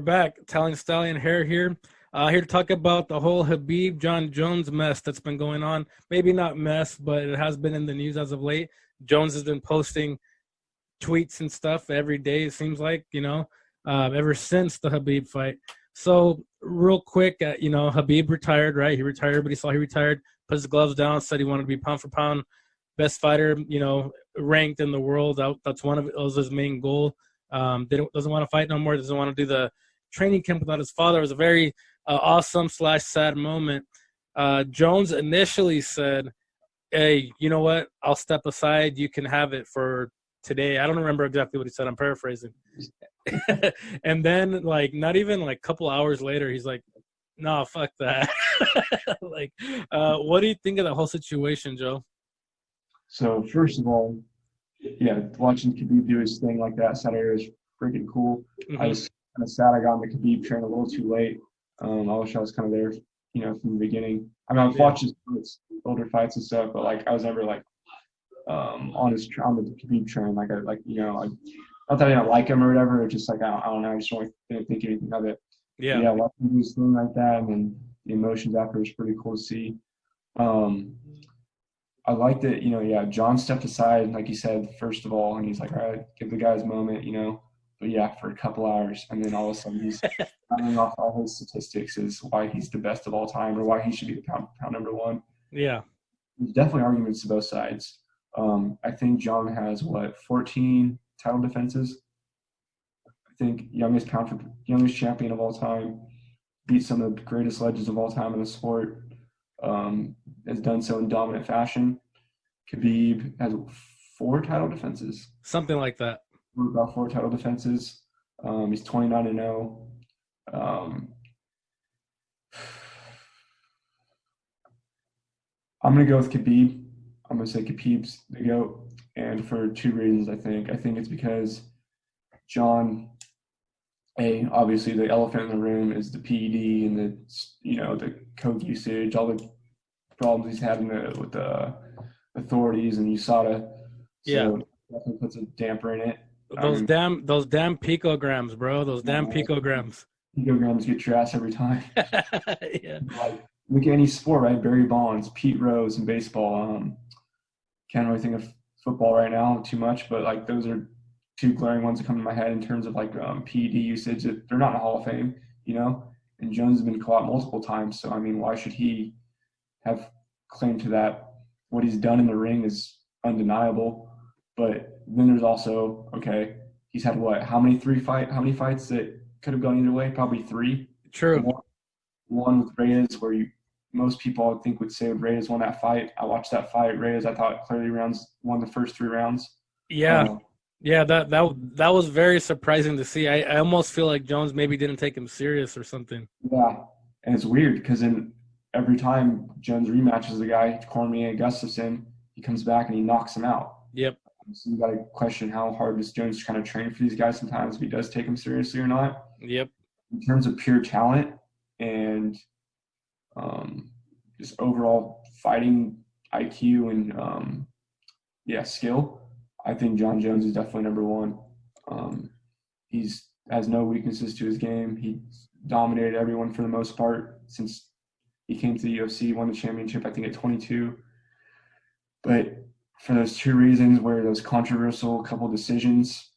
back. Italian Stallion Hair here. Here to talk about the whole Khabib John Jones mess that's been going on. Maybe not mess, but it has been in the news as of late. Jones has been posting tweets and stuff every day, it seems like, ever since the Khabib fight. So real quick, Khabib retired, right? He retired, but he retired, put his gloves down, said he wanted to be pound for pound best fighter, ranked in the world. That was his main goal. Doesn't want to fight no more. Doesn't want to do the training camp without his father. It was a very awesome / sad moment. Jones initially said, "Hey, you know what? I'll step aside. You can have it for today." I don't remember exactly what he said. I'm paraphrasing. And then, not even a couple hours later, he's like, "No, fuck that." What do you think of the whole situation, Joe? So first of all, yeah, watching Khabib do his thing like that Saturday was freaking cool. Mm-hmm. I was kind of sad I got on the Khabib train a little too late. I wish I was kind of there, from the beginning. I mean, I've watched his older fights and stuff, but I was never on the Khabib train. Not that I didn't like him or whatever. It's just I don't know. I just really didn't think anything of it. Yeah. Yeah, watching him do his thing like that, and then the emotions after was pretty cool to see. I liked it, John stepped aside, like you said, first of all, and he's like, all right, give the guy his moment, But yeah, for a couple hours, and then all of a sudden he's running off all his statistics is why he's the best of all time or why he should be the pound number one. Yeah. There's definitely arguments to both sides. I think John has, 14 title defenses? I think youngest champion of all time, beat some of the greatest legends of all time in the sport. Has done so in dominant fashion. Khabib has 4 title defenses. Something like that. About 4 title defenses. He's 29-0. I'm going to go with Khabib. I'm going to say Khabib's the GOAT. And for 2 reasons, I think. I think it's because John, obviously the elephant in the room is the PED and the coke usage, all the problems he's had with the authorities and USADA. So definitely puts a damper in it. Those damn picograms, bro. Those damn picograms. Picograms get your ass every time. Yeah. Look at any sport, right? Barry Bonds, Pete Rose in baseball. Can't really think of football right now too much, but those are 2 glaring ones that come to my head in terms of PED usage. They're not in the Hall of Fame, And Jones has been caught multiple times. So why should he have claim to that? What he's done in the ring is undeniable. But then there's also, he's had how many fights that could have gone either way? Probably 3. True. One with Reyes where most people I think would say Reyes won that fight. I watched that fight. Reyes, I thought clearly won the first 3 rounds. Yeah. That was very surprising to see. I almost feel like Jones maybe didn't take him serious or something. Yeah, and it's weird because every time Jones rematches the guy, Cormier, Gustafsson, he comes back and he knocks him out. Yep. So you got to question how hard is Jones trying to train for these guys sometimes, if he does take them seriously or not. Yep. In terms of pure talent and just overall fighting IQ and skill, I think John Jones is definitely number 1. He's has no weaknesses to his game. He dominated everyone for the most part since he came to the UFC, won the championship, I think, at 22. But for those 2 reasons, where those controversial couple decisions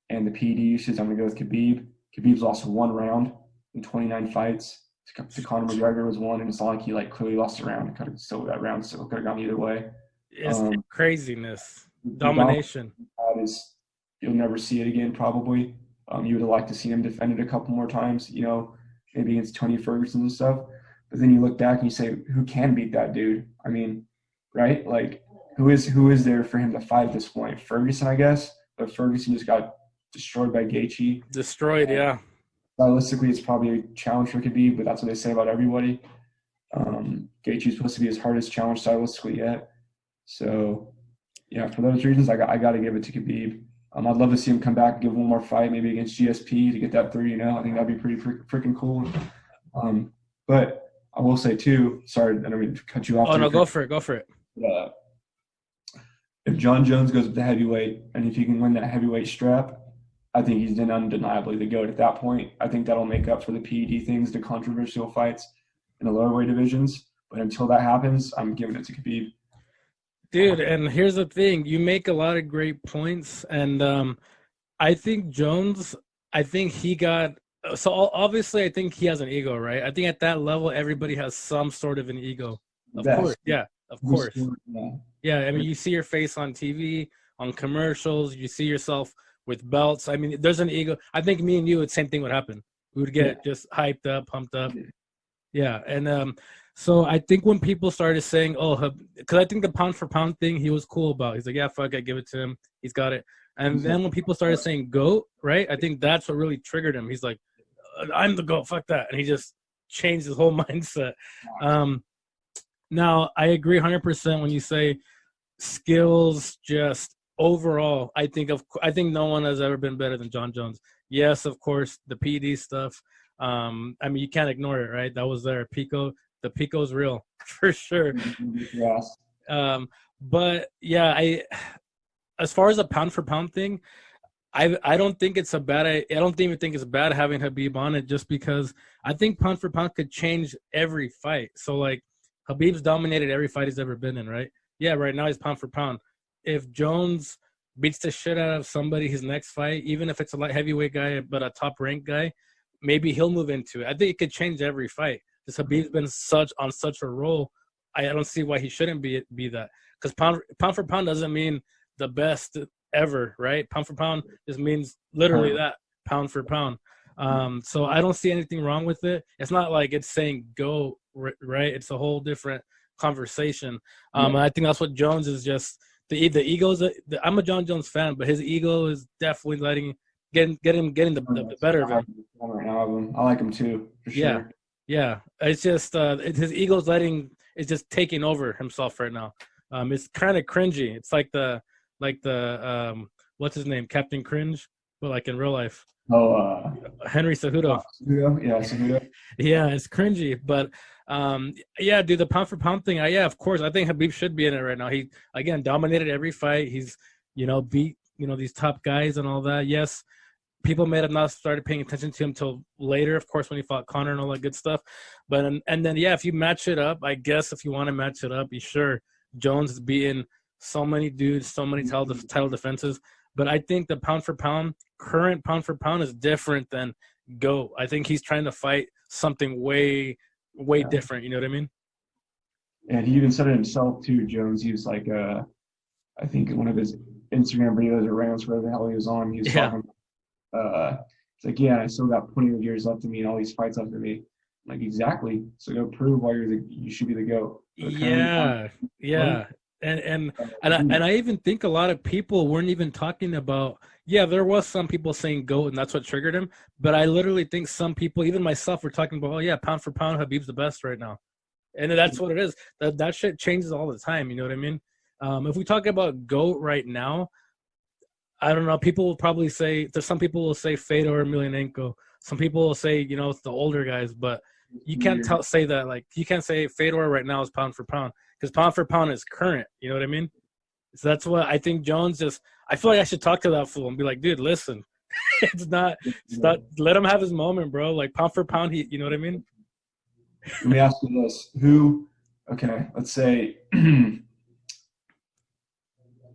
and the PED usage, I'm going to go with Khabib. Khabib's lost 1 round in 29 fights. To Conor McGregor was 1, and it's not like he clearly lost a round. It could have still that round still could have gone either way. It's craziness, domination. You'll never see it again, probably. You would have liked to see him defend it a couple more times, maybe against Tony Ferguson and stuff. But then you look back and you say, who can beat that dude? Right? Who is there for him to fight at this point? Ferguson, I guess. But Ferguson just got destroyed by Gaethje. Destroyed, yeah. Stylistically, it's probably a challenge for Khabib, but that's what they say about everybody. Gaethje's supposed to be his hardest challenge stylistically yet. So, yeah, for those reasons, I got to give it to Khabib. I'd love to see him come back and give one more fight, maybe against GSP to get that 3. I think that'd be pretty freaking cool. But I will say too. Sorry, I don't mean to cut you off. Oh no, go for it. If John Jones goes with the heavyweight, and if he can win that heavyweight strap, I think he's undeniably the GOAT at that point. I think that'll make up for the PED things, the controversial fights in the lower weight divisions. But until that happens, I'm giving it to Khabib. Dude, and here's the thing. You make a lot of great points. And I think Jones, I think he got – so obviously I think he has an ego, right? I think at that level, everybody has some sort of an ego. Of course, yeah, of course. Yeah, I mean, you see your face on TV, on commercials. You see yourself with belts. I mean, there's an ego. I think me and you, the same thing would happen. We would get just hyped up, pumped up. Yeah, and so I think when people started saying, oh, because I think the pound for pound thing he was cool about. He's like, yeah, fuck, I give it to him. He's got it. And then when people started saying GOAT, right, I think that's what really triggered him. He's like, I'm the GOAT, fuck that. And he just changed his whole mindset. Now, I agree 100% when you say skills just overall. I think no one has ever been better than Jon Jones. Yes, of course, the PD stuff. I mean, you can't ignore it, right? That was there. The Pico's real for sure. Yes. But yeah, as far as a pound for pound thing, I don't think it's a bad. I don't even think it's bad having Khabib on it, just because I think pound for pound could change every fight. So like Khabib's dominated every fight he's ever been in, right? Yeah, right now he's pound for pound. If Jones beats the shit out of somebody his next fight, even if it's a light heavyweight guy but a top ranked guy, maybe he'll move into it. I think it could change every fight. Because Khabib's been on such a roll, I don't see why he shouldn't be that. Because pound for pound doesn't mean the best ever, right? Pound for pound just means literally that, pound for pound. So I don't see anything wrong with it. It's not like it's saying go, right? It's a whole different conversation. And I think that's what Jones is just the egos. I'm a Jon Jones fan, but his ego is definitely getting the better of him. I like him too, for sure. Yeah. It's just his ego's it's just taking over himself right now. It's kind of cringy. It's like the what's his name, Captain Cringe, but like in real life. Henry Cejudo. Yeah, Cejudo. Yeah, it's cringy, but yeah, dude, the pound for pound thing. Yeah, of course, I think Khabib should be in it right now. He again dominated every fight. He's beat these top guys and all that. Yes, people may have not started paying attention to him until later, of course, when he fought Conor and all that good stuff. But and then yeah, if you match it up, I guess if you want to match it up, you sure Jones is beating so many dudes, so many title defenses. But I think the current pound for pound is different than GOAT. I think he's trying to fight something way different. You know what I mean? And he even said it himself too, Jones. He was like, I think in one of his Instagram videos or rants, whatever the hell he was on, he was talking. It's like, yeah, I still got plenty of years left in me and all these fights left in me. I'm like, exactly. So go prove why you should be the GOAT. Yeah. And I even think a lot of people weren't even talking about. Yeah, there was some people saying GOAT, and that's what triggered him. But I literally think some people, even myself, were talking about, oh yeah, pound for pound, Khabib's the best right now, and that's what it is. That shit changes all the time. You know what I mean? If we talk about GOAT right now, I don't know. People will probably say, some people will say Fedor Emelianenko. Some people will say, it's the older guys, but you can't say that. Like, you can't say Fedor right now is pound for pound, because pound for pound is current. You know what I mean? So that's what I think Jones I feel like I should talk to that fool and be like, dude, listen, it's not, let him have his moment, bro. Like, pound for pound, you know what I mean? Let me ask you this. Okay, let's say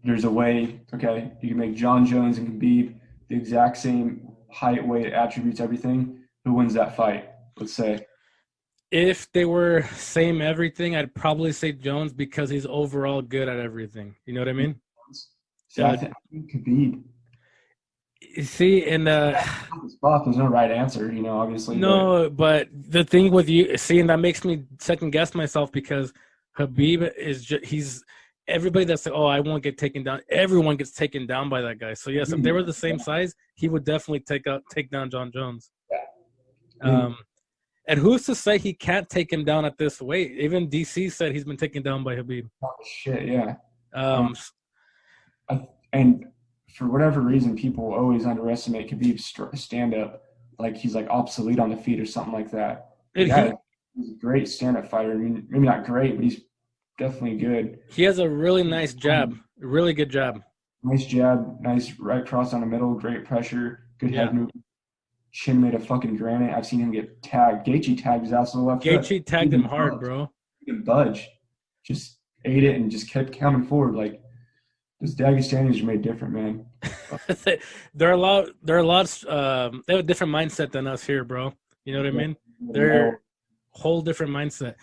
there's a way, okay, you can make Jon Jones and Khabib the exact same height, weight, attributes, everything. Who wins that fight, let's say? If they were same everything, I'd probably say Jones, because he's overall good at everything. You know what I mean? See, I think Khabib. See, and there's no right answer, obviously. No, but the thing with you, and that makes me second guess myself, because Khabib he's everybody that's like, oh, I won't get taken down. Everyone gets taken down by that guy. So yes, if they were the same size, he would definitely take down Jon Jones. Yeah. And who's to say he can't take him down at this weight? Even DC said he's been taken down by Khabib. Oh, shit, yeah. And for whatever reason, people always underestimate Khabib's stand-up. Like, he's, like, obsolete on the feet or something like that. He's a great stand-up fighter. I mean, maybe not great, but he's definitely good. He has a really nice jab. Really good jab. Nice jab. Nice right cross on the middle. Great pressure. Good Yeah. head movement. Chin made a fucking granite. I've seen him get tagged. Gaethje tagged his ass on the left foot. Gaethje tagged him hard, bro. He didn't budge. Just ate it and just kept coming forward. Like, those Dagestanis are made different, man. They're a lot. They have a different mindset than us here, bro. You know what I mean? They're whole different mindset.